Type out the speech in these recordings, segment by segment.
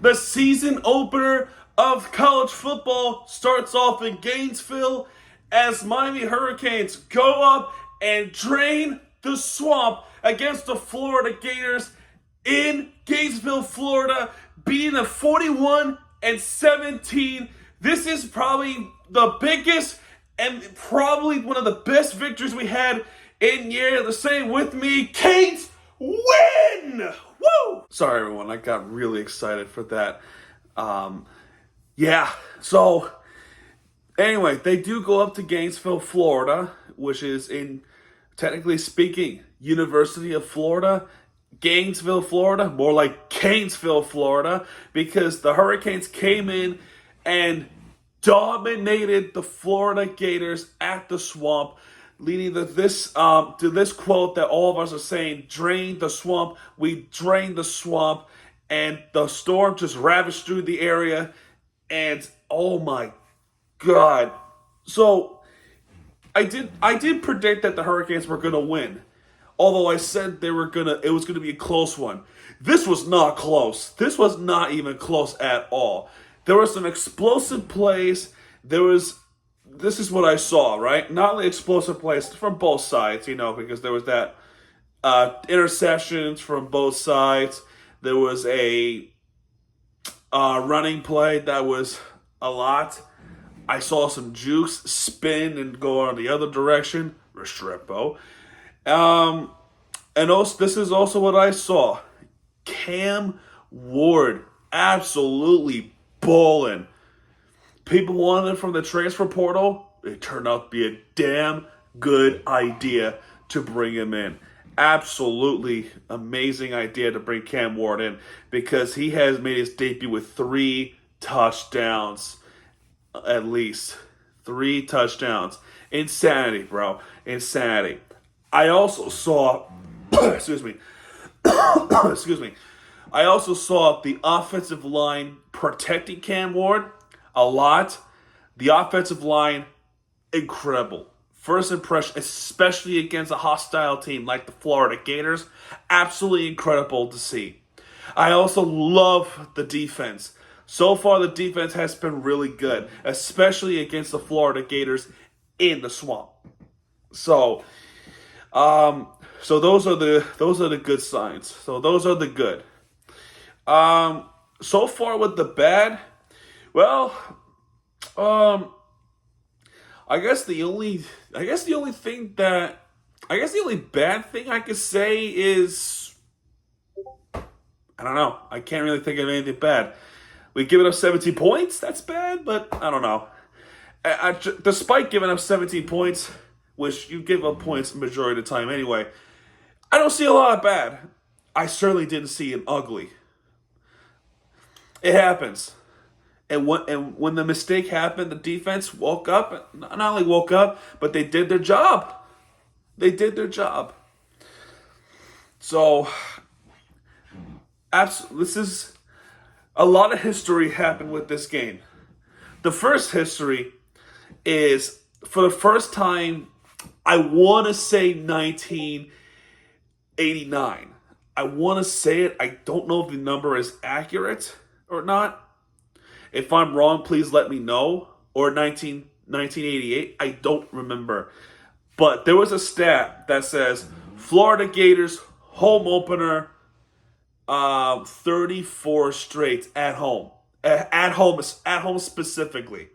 The season opener of college football starts off in Gainesville as Miami Hurricanes go up and drain the swamp against the Florida Gators in Gainesville, Florida, beating them 41-17. This is probably the biggest and probably one of the best victories we had in years. Say with me, Canes win! Woo! Sorry, everyone. I got really excited for that. So anyway, they do go up to Gainesville, Florida, which is in, technically speaking, University of Florida. Gainesville, Florida, more like Canesville, Florida, because the Hurricanes came in and dominated the Florida Gators at the swamp, leading to this quote that all of us are saying: "Drain the swamp." We drained the swamp, and the storm just ravaged through the area. And oh my God! So I did predict that the Hurricanes were gonna win. Although I said it was gonna be a close one. This was not close. This was not even close at all. There were some explosive plays. This is what I saw, right? Not only explosive plays from both sides, because there was that interceptions from both sides. There was a running play that was a lot. I saw some juice spin and go on the other direction. Restrepo. And also, this is also what I saw. Cam Ward absolutely balling. People wanted him from the transfer portal. It turned out to be a damn good idea to bring him in. Absolutely amazing idea to bring Cam Ward in, because he has made his debut with 3 touchdowns. At least 3 touchdowns. Insanity, bro. Insanity. I also saw, excuse me, I also saw the offensive line protecting Cam Ward a lot. The offensive line, incredible. First impression, especially against a hostile team like the Florida Gators, absolutely incredible to see. I also love the defense. So far, the defense has been really good, especially against the Florida Gators in the swamp. So those are the good signs. So those are the good. So far with the bad, well, I guess the only bad thing I could say is, I don't know. I can't really think of anything bad. We give it up 17 points. That's bad, but I don't know. Despite giving up 17 points, which you give up points the majority of the time anyway, I don't see a lot of bad. I certainly didn't see an ugly. It happens. And when the mistake happened, the defense woke up. Not only woke up, but they did their job. They did their job. So, this is a lot of history happened with this game. The first history is, for the first time, I want to say 1989. I want to say it. I don't know if the number is accurate or not. If I'm wrong, please let me know. Or 1988. I don't remember. But there was a stat that says Florida Gators home opener, 34 straight at home. At home specifically.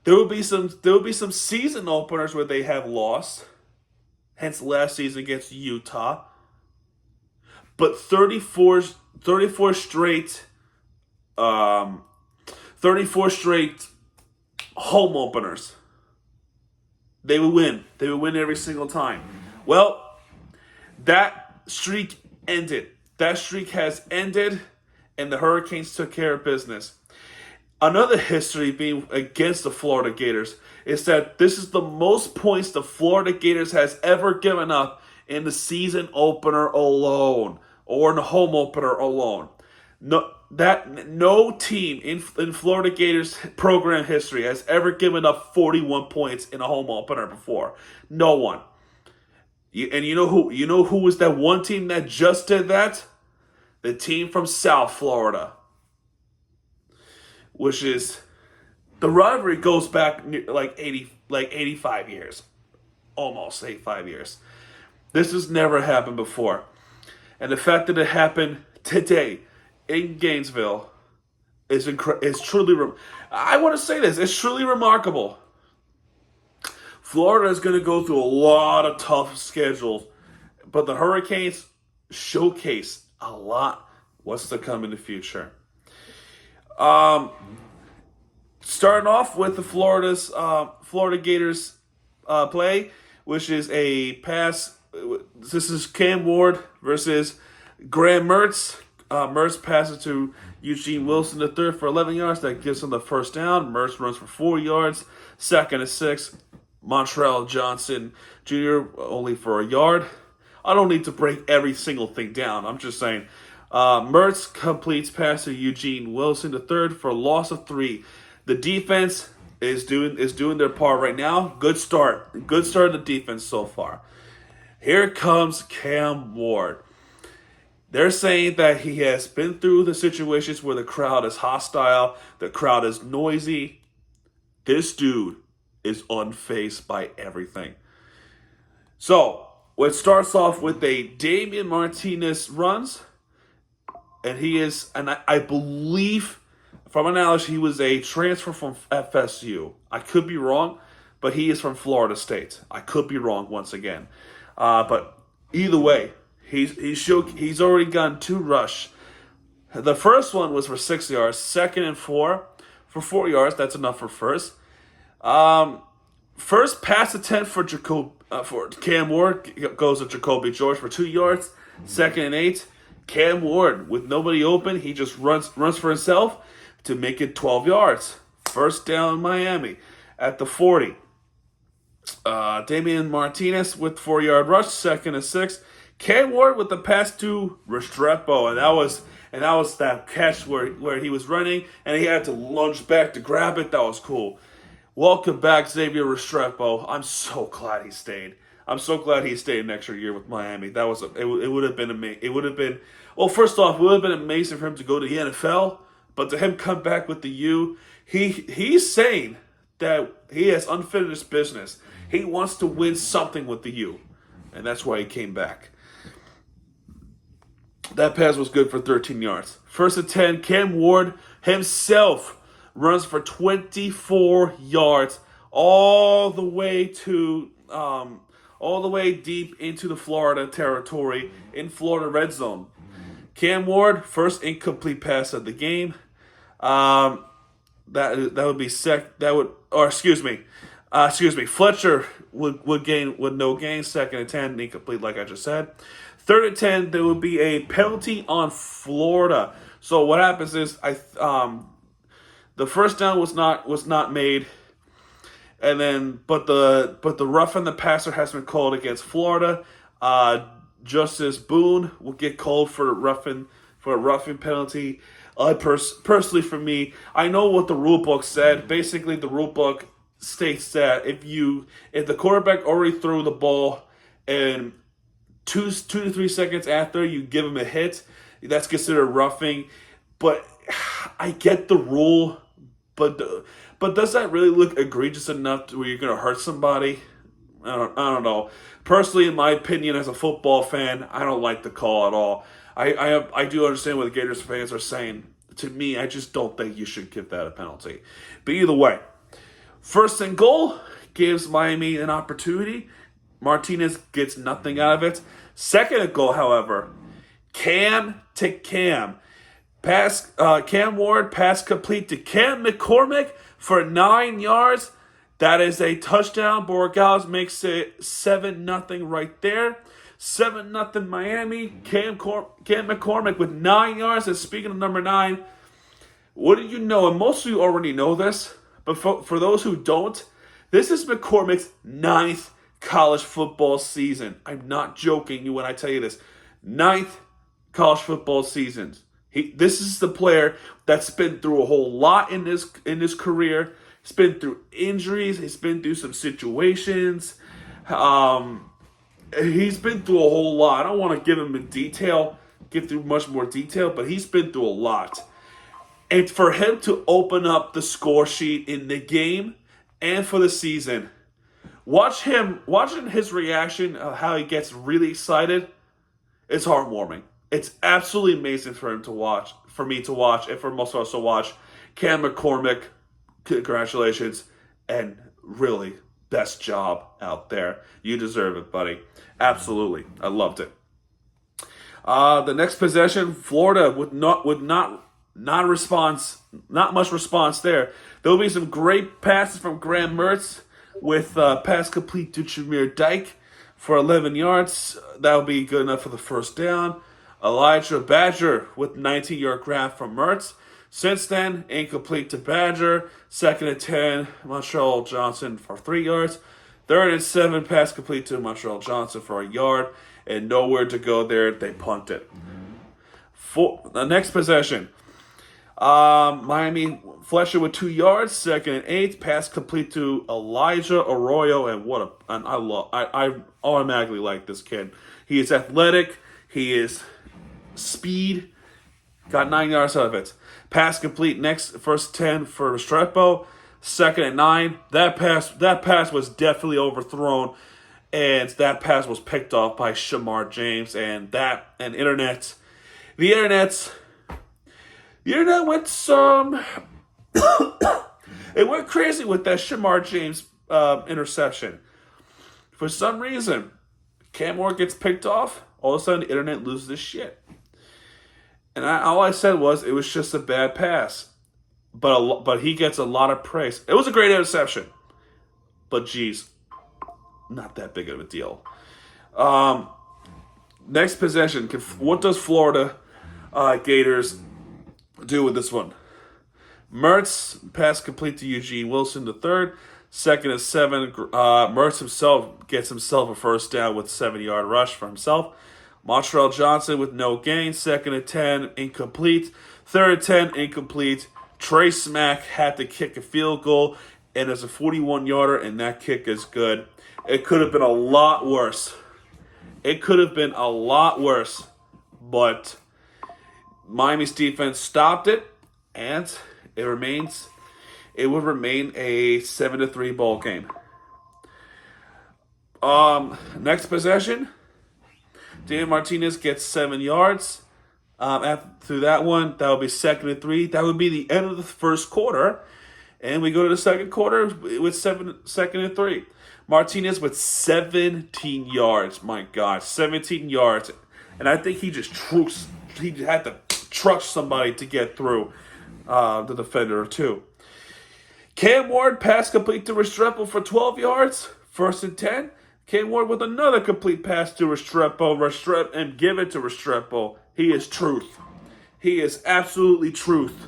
There will be some season openers where they have lost. Hence last season against Utah. But 34 straight 34 straight home openers. They would win. They would win every single time. Well, that streak ended. That streak has ended, and the Hurricanes took care of business. Another history being against the Florida Gators is that this is the most points the Florida Gators has ever given up in the season opener alone, or in the home opener alone. No team in Florida Gators program history has ever given up 41 points in a home opener before. No one. And you know who? You know who was that one team that just did that? The team from South Florida. which is the rivalry goes back like 85 years, almost 85 years. This has never happened before, and the fact that it happened today in Gainesville is truly. I want to say this: it's truly remarkable. Florida is going to go through a lot of tough schedules, but the Hurricanes showcase a lot what's to come in the future. Starting off with the Florida Gators play, which is a pass. This is Cam Ward versus Graham Mertz. Mertz passes to Eugene Wilson III for 11 yards. That gives him the first down. Mertz runs for 4 yards. Second and 6. Montreal Johnson Jr. only for a yard. I don't need to break every single thing down. I'm just saying. Mertz completes pass to Eugene Wilson III for a loss of 3. The defense is doing their part right now. Good start. Good start of the defense so far. Here comes Cam Ward. They're saying that he has been through the situations where the crowd is hostile, the crowd is noisy. This dude is unfazed by everything. So, it starts off with a Damian Martinez runs, and I believe from analogy, he was a transfer from FSU. I could be wrong, but he is from Florida State. I could be wrong once again. But either way, he's already gotten 2 rush. The first one was for 6 yards. Second and 4 for 4 yards. That's enough for first. First pass attempt for Cam Ward goes to Jacoby George for 2 yards. Second and 8. Cam Ward, with nobody open, he just runs for himself to make it 12 yards. First down in Miami at the 40. Damian Martinez with 4-yard rush. Second and 6. Cam Ward with the pass to Restrepo, and that was that catch where he was running and he had to lunge back to grab it. That was cool. Welcome back, Xavier Restrepo. I'm so glad he stayed. I'm so glad he stayed an extra year with Miami. It would have been amazing. It would have been, well, first off, it would have been amazing for him to go to the NFL, but to him come back with the U, he's saying that he has unfinished business. He wants to win something with the U, and that's why he came back. That pass was good for 13 yards. First and 10, Cam Ward himself runs for 24 yards all the way deep into the Florida territory in Florida red zone. Cam Ward, first incomplete pass of the game. Fletcher would no gain. Second and 10, incomplete, like I just said. Third and 10, there would be a penalty on Florida. So what happens is the first down was not made, and then but the roughing the passer has been called against Florida. Justice Boone will get called for a roughing penalty. Personally, for me, I know what the rule book said. Basically, the rule book states that if the quarterback already threw the ball and 2 to 3 seconds after you give him a hit, that's considered roughing. But I get the rule, but does that really look egregious enough to where you're going to hurt somebody? I don't know. Personally, in my opinion, as a football fan, I don't like the call at all. I do understand what the Gators fans are saying. To me, I just don't think you should give that a penalty. But either way, first and goal gives Miami an opportunity. Martinez gets nothing out of it. Second and goal, however, Cam to Cam. Pass, Cam Ward, pass complete to Cam McCormick for 9 yards. That is a touchdown. Borregales makes it 7-0 right there. 7-0 Miami. Cam McCormick with 9 yards. And speaking of number 9, what do you know? And most of you already know this, but for those who don't, this is McCormick's 9th college football season. I'm not joking when I tell you this. 9th college football season. This is the player that's been through a whole lot in his career. He's been through injuries. He's been through some situations. He's been through a whole lot. I don't want to give through much more detail, but he's been through a lot. And for him to open up the score sheet in the game and for the season, watching his reaction, how he gets really excited, it's heartwarming. It's absolutely amazing for him to watch, for me to watch, and for most of us to watch. Cam McCormick, congratulations, and really, best job out there. You deserve it, buddy. Absolutely, I loved it. The next possession, Florida with not much response there. There'll be some great passes from Graham Mertz with pass complete to Jameer Dyke for 11 yards. That'll be good enough for the first down. Elijah Badger with 19-yard grab from Mertz. Since then, incomplete to Badger. 2nd and 10, Montreal Johnson for 3 yards. 3rd and 7, pass complete to Montreal Johnson for a yard. And nowhere to go there, they punt it. The next possession, Miami Fletcher with 2 yards, 2nd and 8, pass complete to Elijah Arroyo, and I automatically like this kid. He is athletic, he is speed, got 9 yards out of it. Pass complete next, first 10 for Restrepo, 2nd and 9. That pass was definitely overthrown, and that pass was picked off by Shamar James, and internet. The internet went it went crazy with that Shamar James interception. For some reason, Cam Ward gets picked off. All of a sudden, the internet loses his shit. And all I said was it was just a bad pass. But he gets a lot of praise. It was a great interception. But geez, not that big of a deal. Next possession. What does Florida Gators do with this one? Mertz, pass complete to Eugene Wilson the third. 2nd and 7. Mertz himself gets himself a first down with 7-yard rush for himself. Montreal Johnson with no gain. 2nd and 10, incomplete. 3rd and 10, incomplete. Trey Smack had to kick a field goal, and it's a 41-yarder, and that kick is good. It could have been a lot worse. But Miami's defense stopped it, and it would remain a 7-3 ball game. Next possession, Dan Martinez gets 7 yards. Through that one, that would be 2nd and 3. That would be the end of the first quarter, and we go to the second quarter with 2nd and 3. Martinez with 17 yards. My God, 17 yards, and I think he just he had to truck somebody to get through the defender too. Cam Ward pass complete to Restrepo for 12 yards. 1st and 10. Cam Ward with another complete pass to Restrepo. And give it to Restrepo. He is truth. He is absolutely truth.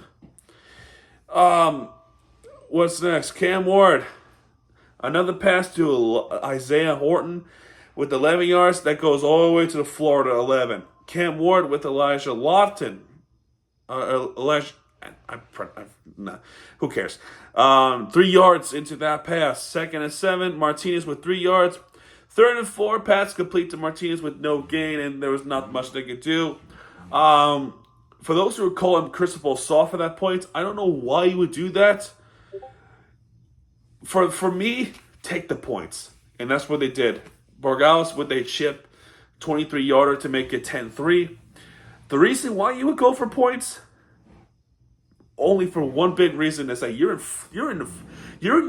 What's next? Cam Ward. Another pass to Isaiah Horton with 11 yards. That goes all the way to the Florida 11. Cam Ward with Elijah Lofton. Who cares? 3 yards into that pass. 2nd and 7. Martinez with 3 yards. 3rd and 4. Pass complete to Martinez with no gain, and there was not much they could do. For those who were calling Cristobal soft at that point, I don't know why you would do that. For me, take the points. And that's what they did. Borgales with a chip, 23-yarder to make it 10-3. The reason why you would go for points, only for one big reason, is that you're in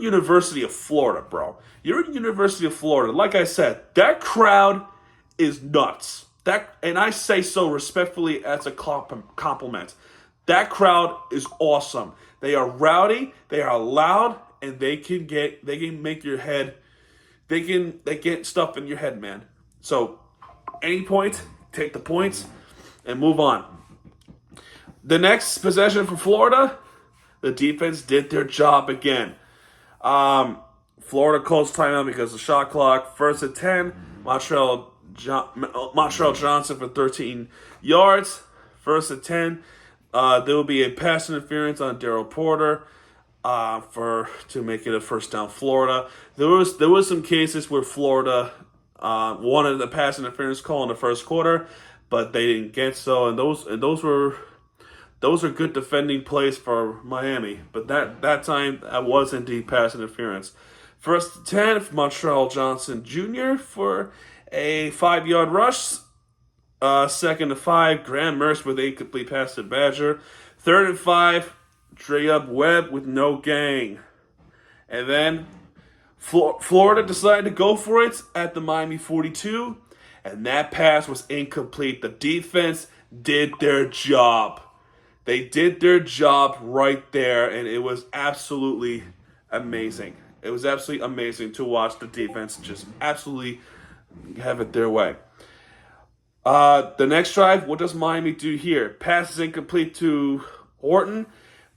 University of Florida, bro. You're in University of Florida. Like I said, that crowd is nuts. And I say so respectfully as a compliment. That crowd is awesome. They are rowdy, they are loud, and they can make your head. They get stuff in your head, man. So, any point, take the points, and move on. The next possession for Florida, the defense did their job again. Florida calls timeout because of shot clock. 1st and 10, Montreal Johnson for 13 yards. 1st and 10. There will be a pass interference on Daryl Porter to make it a first down Florida. There was some cases where Florida wanted the pass interference call in the first quarter, but they didn't get so, and those those are good defending plays for Miami. But that time, that was indeed pass interference. First and 10 for Montreal Johnson Jr. for a 5-yard rush. Second and 5, Graham Merce with a complete pass to Badger. Third and 5, Dreyub Webb with no gain. And then Florida decided to go for it at the Miami 42, and that pass was incomplete. The defense did their job. They did their job right there, and it was absolutely amazing. It was absolutely amazing to watch the defense just absolutely have it their way. The next drive, what does Miami do here? Pass is incomplete to Horton,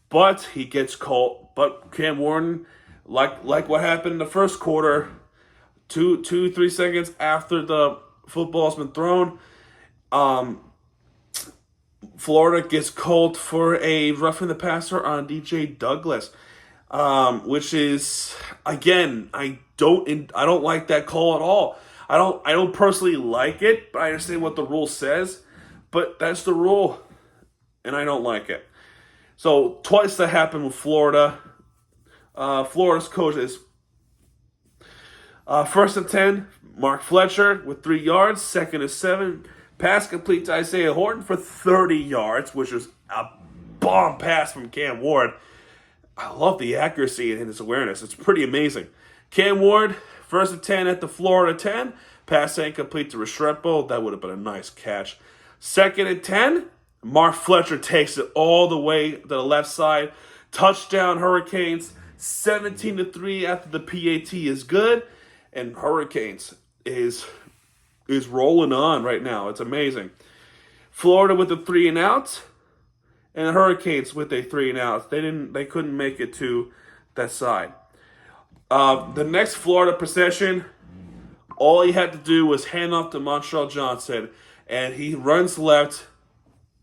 but he gets called. But Cam Warden, like what happened in the first quarter, 3 seconds after the football's been thrown, Florida gets called for a roughing the passer on DJ Douglas, which is, again, I don't like that call at all. I don't personally like it, but I understand what the rule says. But that's the rule, and I don't like it. So twice that happened with Florida. Florida's coach is first and 10, Mark Fletcher with 3 yards. Second and 7, pass complete to Isaiah Horton for 30 yards, which was a bomb pass from Cam Ward. I love the accuracy and his awareness. It's pretty amazing. Cam Ward, first and 10 at the Florida 10. Pass incomplete to Restrepo. That would have been a nice catch. Second and 10. Mark Fletcher takes it all the way to the left side. Touchdown Hurricanes. 17-3 after the PAT is good. And Hurricanes is rolling on right now. It's amazing. Florida with a 3 and out. And the Hurricanes with a 3 and out. They couldn't make it to that side. The next Florida possession, all he had to do was hand off to Montreal Johnson, and he runs left,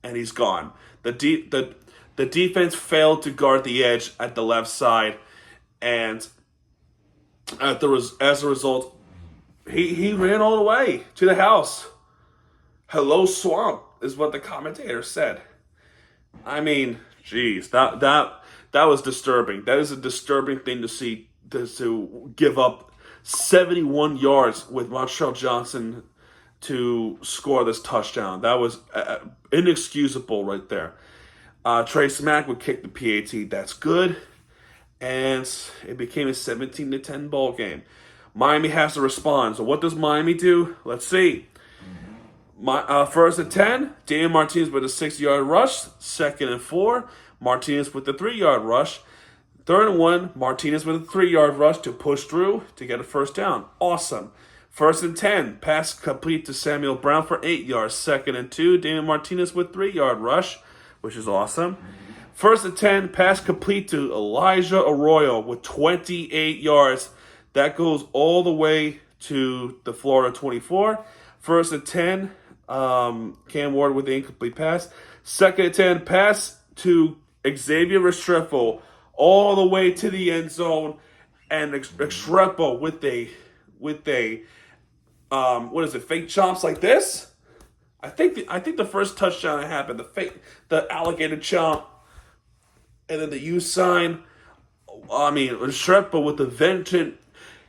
and he's gone. The defense failed to guard the edge at the left side, and as a result, he ran all the way to the house. Hello, swamp, is what the commentator said. I mean, geez, that was disturbing. That is a disturbing thing to see. To give up 71 yards with Montreal Johnson to score this touchdown. That was inexcusable right there. Trace Mack would kick the PAT. That's good. And it became a 17-10 ball game. Miami has to respond. So what does Miami do? Let's see. First and 10, Daniel Martinez with a 6-yard rush. Second and 4, Martinez with the 3-yard rush. Third and 1, Martinez with a 3-yard rush to push through to get a first down. Awesome. First and 10, pass complete to Samuel Brown for 8 yards. Second and 2, Daniel Martinez with 3-yard rush, which is awesome. First and 10, pass complete to Elijah Arroyo with 28 yards. That goes all the way to the Florida 24. First and 10, Cam Ward with the incomplete pass. Second and 10, pass to Xavier Restrepo all the way to the end zone, and Restrepo with a fake chomps like this. I think the first touchdown that happened, the alligator chomp, and then the U sign. I mean, Restrepo with the vengeance.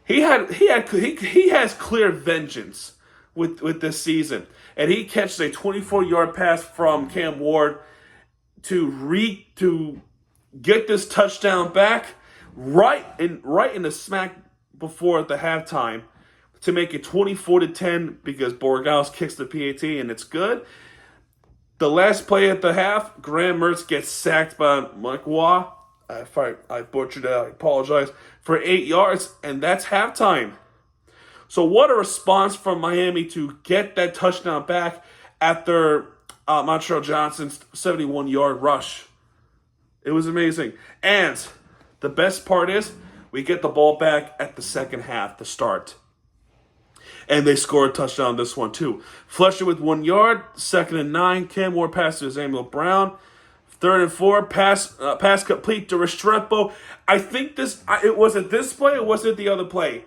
He has clear vengeance with this season, and he catches a 24-yard pass from Cam Ward to get this touchdown back right in the smack before the halftime to make it 24-10 because Borregales kicks the PAT and it's good. The last play at the half, Graham Mertz gets sacked by Mike Waugh. If I butchered that, I apologize, for 8 yards, and that's halftime. So what a response from Miami to get that touchdown back after Montreal Johnson's 71-yard rush. It was amazing. And the best part is we get the ball back at the second half to start. And they score a touchdown this one too. Fletcher with 1 yard. Second and 9. Cam Ward passes to Samuel Brown. Third and 4. Pass complete to Restrepo. I think it was it this play or was it the other play?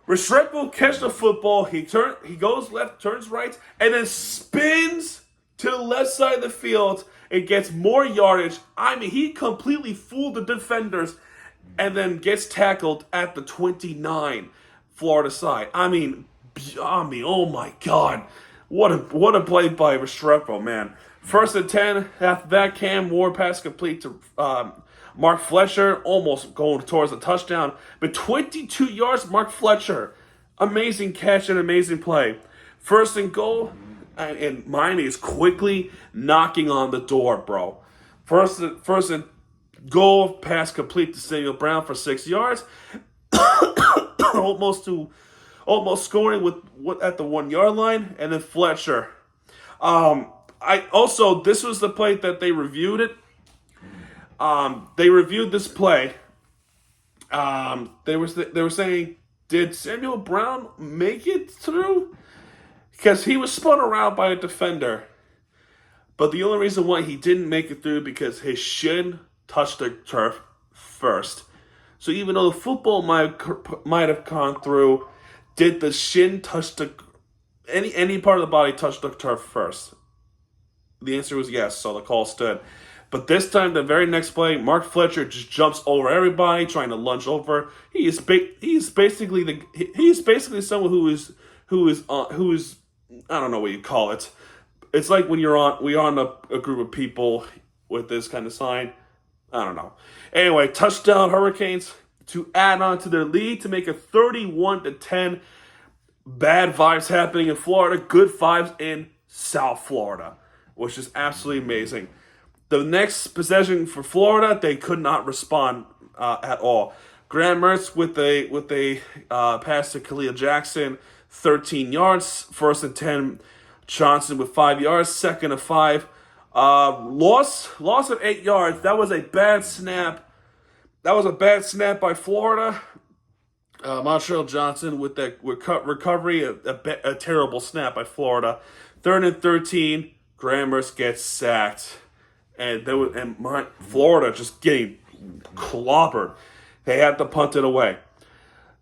Restrepo catches the football. He goes left, turns right, and then spins to the left side of the field and gets more yardage. I mean, he completely fooled the defenders and then gets tackled at the 29 Florida side. I mean, oh my God. What a play by Restrepo, man. First and 10, after that, Cam Ward pass complete to Mark Fletcher, almost going towards the touchdown. But 22 yards, Mark Fletcher. Amazing catch and amazing play. First and goal, and Miami is quickly knocking on the door, bro. First and goal, pass complete to Samuel Brown for 6 yards. almost scoring with at the 1 yard line, and then Fletcher. This was the play that they reviewed it. They reviewed this play. They were saying, did Samuel Brown make it through? Because he was spun around by a defender. But the only reason why he didn't make it through because his shin touched the turf first. So even though the football might have gone through, did the shin touch any part of the body touch the turf first? The answer was yes, so the call stood. But this time, the very next play, Mark Fletcher just jumps over everybody, trying to lunge over. He's basically someone who is I don't know what you call it. It's like when we're on a group of people with this kind of sign. I don't know. Anyway, touchdown Hurricanes to add on to their lead to make it 31-10. Bad vibes happening in Florida, good vibes in South Florida, which is absolutely amazing. The next possession for Florida, they could not respond at all. Graham Mertz with a pass to Khalil Jackson, 13 yards. First and 10, Johnson with 5 yards. Second and 5, loss of 8 yards. That was a bad snap. That was a bad snap by Florida. Montreal Johnson with that recovery, a terrible snap by Florida. Third and 13, Graham Mertz gets sacked. And Florida just getting clobbered. They had to punt it away.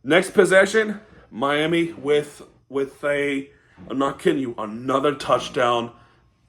Next possession, Miami with I'm not kidding you, another touchdown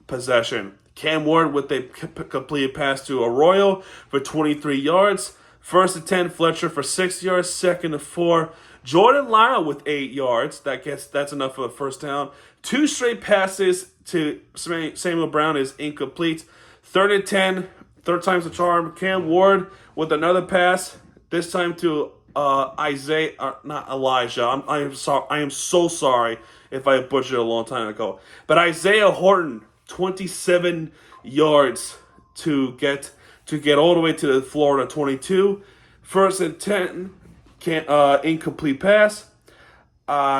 possession. Cam Ward with a completed pass to Arroyo for 23 yards. First and 10, Fletcher for 6 yards. Second and 4, Jordan Lyle with 8 yards. That's enough for a first down. 2 straight passes to Samuel Brown is incomplete. Third and 10, third time's the charm. Cam Ward with another pass, this time to not Elijah. I am sorry. I am so sorry if I butchered it a long time ago. But Isaiah Horton, 27 yards to get all the way to the Florida 22. First and 10, incomplete pass.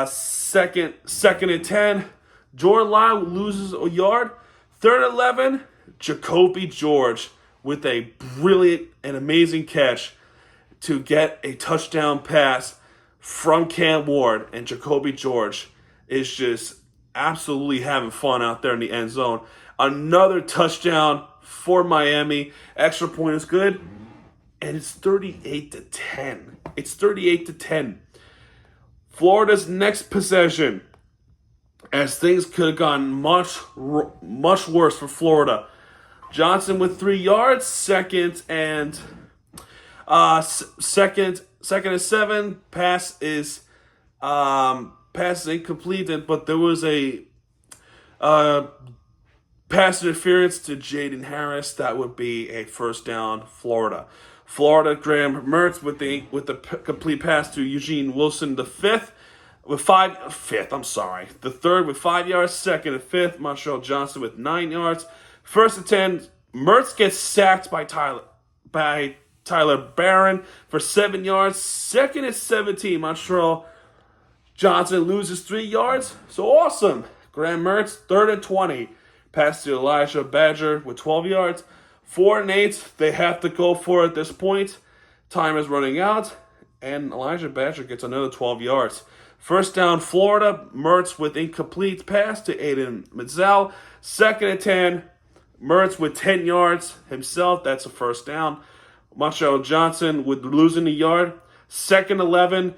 Second and 10, Jordan Lyle loses a yard. Third and 11. Jacoby George with a brilliant and amazing catch to get a touchdown pass from Cam Ward. And Jacoby George is just absolutely having fun out there in the end zone. Another touchdown for Miami. Extra point is good. And it's 38-10. It's 38-10. Florida's next possession, as things could have gone much worse for Florida. Johnson with 3 yards. Second and 7. Pass is incomplete, but there was a pass interference to Jaden Harris. That would be a first down, Florida. Graham Mertz with the complete pass to Eugene Wilson, the third with 5 yards. Second and 5, Montreal Johnson with 9 yards. First and 10, Mertz gets sacked by Tyler Barron for 7 yards. Second and 17, Montreal Johnson loses 3 yards. So awesome. Graham Mertz, third and 20. Pass to Elijah Badger with 12 yards. 4 and 8, they have to go for it at this point. Time is running out, and Elijah Badger gets another 12 yards. First down, Florida. Mertz with incomplete pass to Aiden Mizell. Second and 10. Mertz with 10 yards himself. That's a first down. Montreal Johnson with losing a yard. Second 11.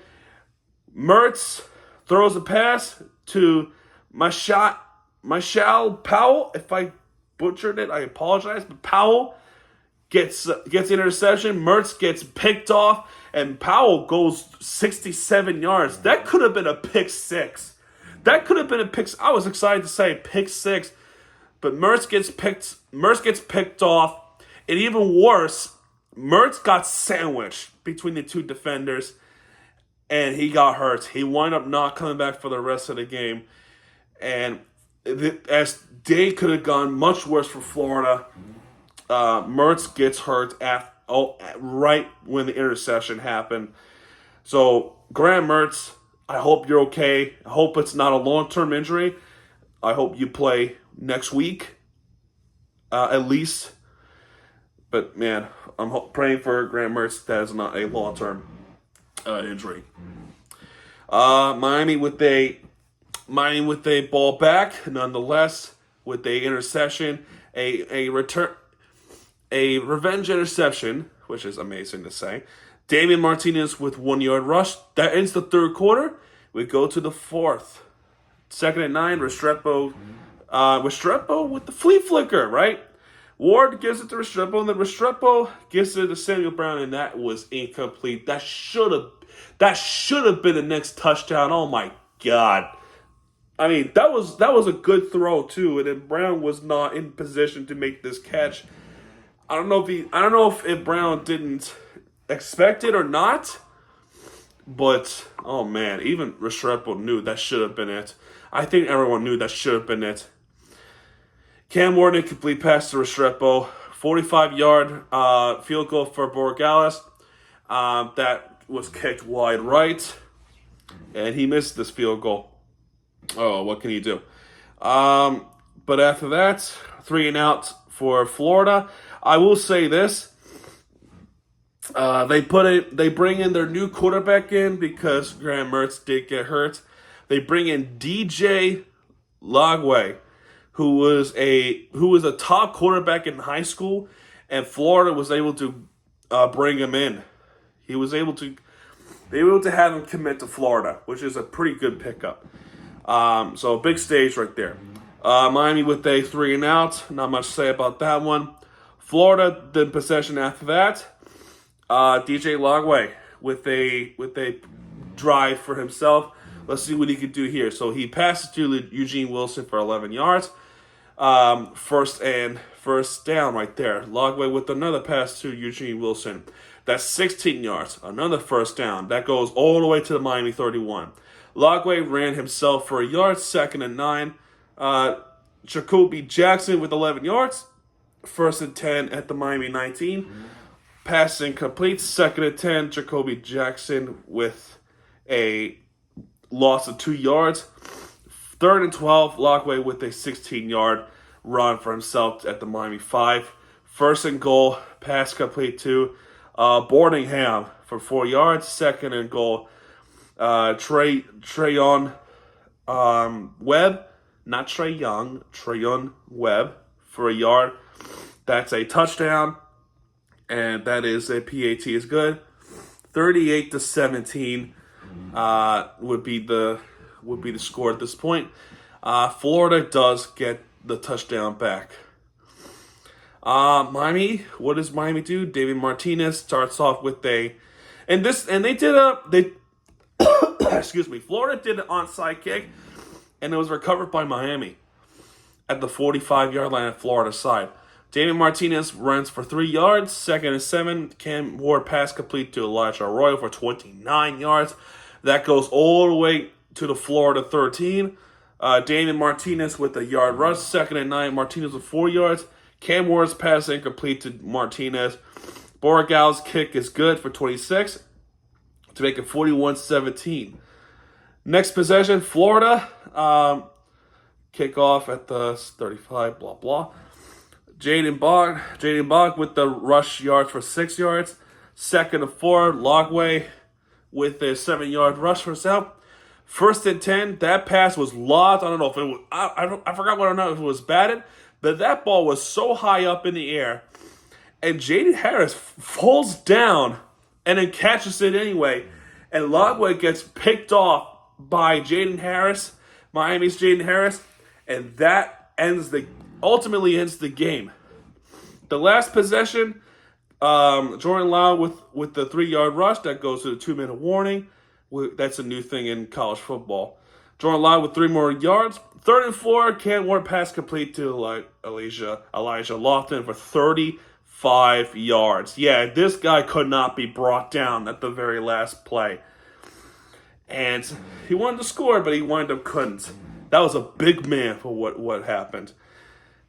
Mertz throws a pass to Mashal Powell. If I butchered it. I apologize. But Powell gets the interception. Mertz gets picked off, and Powell goes 67 yards. That could have been a pick six. That could have been a pick. I was excited to say pick six, but Mertz gets picked off, and even worse, Mertz got sandwiched between the two defenders, and he got hurt. He wound up not coming back for the rest of the game, and as day could have gone much worse for Florida. Mertz gets hurt right when the interception happened. So, Graham Mertz, I hope you're okay. I hope it's not a long-term injury. I hope you play next week, at least. But, man, I'm praying for Graham Mertz that is not a long-term injury. Miami with a ball back, nonetheless, with a interception, a revenge interception, which is amazing to say. Damian Martinez with 1 yard rush. That ends the third quarter. We go to the fourth. 2nd and 9, Restrepo with the flea flicker, right? Ward gives it to Restrepo, and then Restrepo gives it to Samuel Brown, and that was incomplete. That should have been the next touchdown. Oh my God. I mean, that was a good throw too, and then Brown was not in position to make this catch. I don't know if Brown didn't expect it or not, but oh man, even Restrepo knew that should have been it. I think everyone knew that should have been it. Cam Ward complete pass to Restrepo, 45-yard field goal for Borregales. That was kicked wide right, and he missed this field goal. Oh, what can he do? But after that, 3 and out for Florida. I will say this: they bring in their new quarterback in because Graham Mertz did get hurt. They bring in DJ Lagway, who was a top quarterback in high school, and Florida was able to bring him in. They were able to have him commit to Florida, which is a pretty good pickup. So big stage right there. Miami with a 3 and out. Not much to say about that one. Florida then possession after that. DJ Lagway with a drive for himself. Let's see what he could do here. So he passes to Eugene Wilson for 11 yards. First down right there. Lagway with another pass to Eugene Wilson. That's 16 yards. Another first down. That goes all the way to the Miami 31. Lagway ran himself for a yard. 2nd and 9. Jacoby Jackson with 11 yards. 1st and 10 at the Miami 19. Pass incomplete. 2nd and 10. Jacoby Jackson with a loss of 2 yards. 3rd and 12. Lagway with a 16-yard run for himself at the Miami 5. 1st and goal. Pass complete to Boardingham for 4 yards. 2nd and goal. Trayon Webb. Not Trey Young. Trayon Webb for a yard. That's a touchdown. And that is a PAT is good. 38-17 would be the score at this point. Florida does get the touchdown back. Miami, what does Miami do? David Martinez starts off with excuse me, Florida did an onside kick, and it was recovered by Miami at the 45-yard line at Florida side. David Martinez runs for 3 yards. 2nd and 7. Cam Ward pass complete to Elijah Arroyo for 29 yards. That goes all the way to the Florida 13. David Martinez with a yard rush. 2nd and 9. Martinez with 4 yards. Cam Ward's pass incomplete to Martinez. Borregales' kick is good for 26 to make it 41-17. Next possession, Florida. Kickoff at the 35, blah, blah. Jaden Bogg with the rush yards for 6 yards. 2nd and 4, Lagway with a 7-yard rush for himself. 1st and 10, that pass was lost. I don't know if it was, I forgot whether or not if it was batted, but that ball was so high up in the air. And Jaden Harris falls down and then catches it anyway. And Lagway gets picked off by Jaden Harris, Miami's Jaden Harris, and that ends the ultimately ends the game. The last possession, Jordan Love with the 3-yard rush that goes to the 2-minute warning. That's a new thing in college football. Jordan Love with 3 more yards. 3rd and 4, Cam Ward pass complete to Elijah Lofton for 35 yards. Yeah, this guy could not be brought down at the very last play. And he wanted to score, but he wound up couldn't. That was a big man for what happened.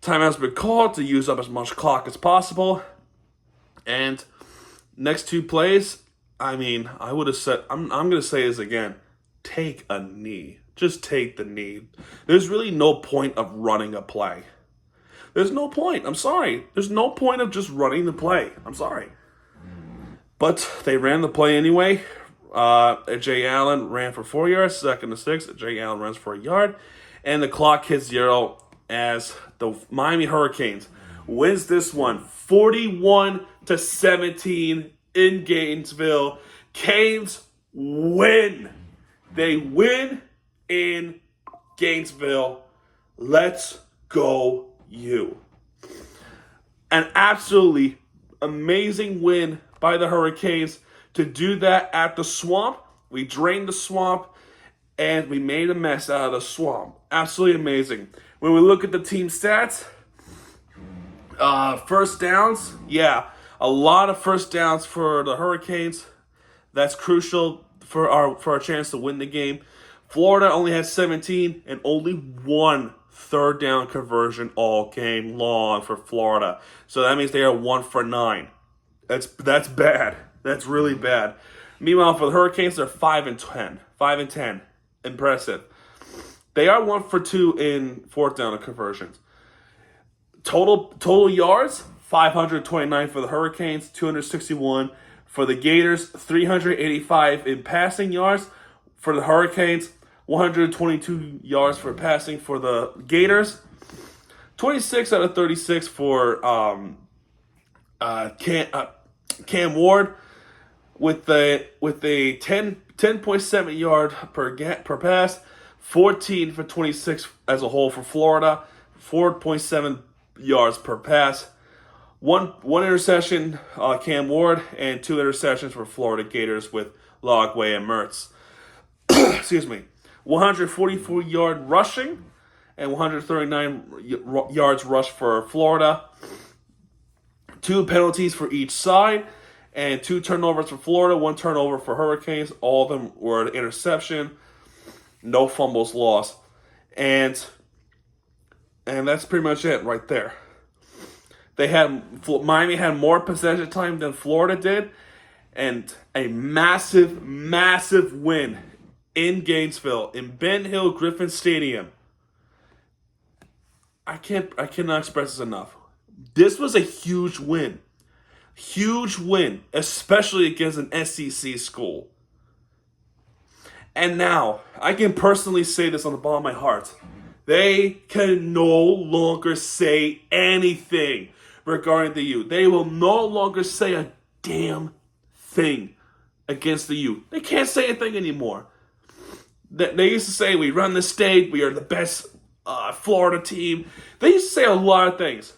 Timeout's been called to use up as much clock as possible. And next 2 plays, I mean, I would have said, I'm going to say this again. Take a knee. Just take the knee. There's really no point of running a play. There's no point. I'm sorry. There's no point of just running the play. I'm sorry. But they ran the play anyway. Jay Allen ran for 4 yards. 2nd and 6. Jay Allen runs for a yard. And the clock hits 0 as the Miami Hurricanes wins this one 41-17 in Gainesville. Canes win. They win in Gainesville. Let's go, you. An absolutely amazing win by the Hurricanes to do that at the Swamp. We drained the Swamp and we made a mess out of the Swamp. Absolutely amazing. When we look at the team stats, first downs, yeah, a lot of first downs for the Hurricanes. That's crucial for our chance to win the game. Florida only had 17 and only 1 third down conversion all game long for Florida. So that means they are 1 for 9. That's bad. That's really bad. Meanwhile, for the Hurricanes, they're 5 and 10. 5 and 10. Impressive. They are 1 for 2 in fourth down conversions. Total yards, 529 for the Hurricanes, 261 for the Gators, 385 in passing yards for the Hurricanes, 122 yards for passing for the Gators, 26 out of 36 for Cam Ward with a 10.7 yard per pass, 14 for 26 as a whole for Florida, 4.7 yards per pass. One interception, Cam Ward, and 2 interceptions for Florida Gators with Logway and Mertz. Excuse me. 144-yard rushing and 139 yards rushed for Florida. 2 penalties for each side and 2 turnovers for Florida, 1 turnover for Hurricanes. All of them were an interception. No fumbles lost. And that's pretty much it right there. Miami had more possession time than Florida did, and a massive, massive win in Gainesville, in Ben Hill Griffin Stadium. I cannot express this enough. This was a huge win. Huge win, especially against an SEC school. And now, I can personally say this on the bottom of my heart. They can no longer say anything regarding the U. They will no longer say a damn thing against the U. They can't say anything anymore. They used to say, we run the state, we are the best Florida team. They used to say a lot of things.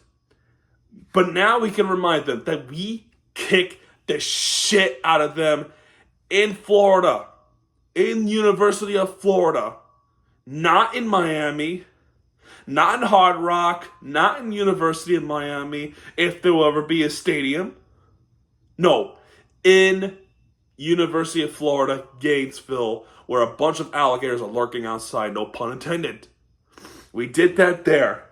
But now we can remind them that we kick the shit out of them in Florida. In University of Florida. Not in Miami. Not in Hard Rock. Not in University of Miami. If there will ever be a stadium. No. In University of Florida, Gainesville, where a bunch of alligators are lurking outside. No pun intended. We did that there.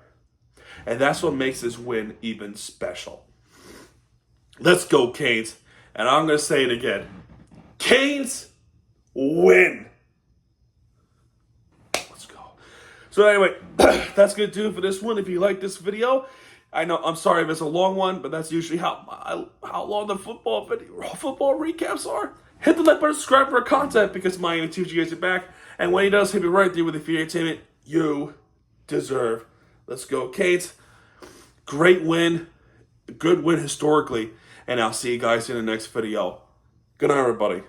And that's what makes this win even special. Let's go, Canes. And I'm going to say it again. Canes win. Let's go. So anyway, that's going to do it for this one. If you like this video, I know, I'm sorry if it's a long one, but that's usually how long the football recaps are. Hit the like button, subscribe for content, because Miami Tuesday gets it back. And when he does, he'll be right there with the free entertainment you deserve. Let's go, Canes. Great win. Good win historically. And I'll see you guys in the next video. Good night, everybody.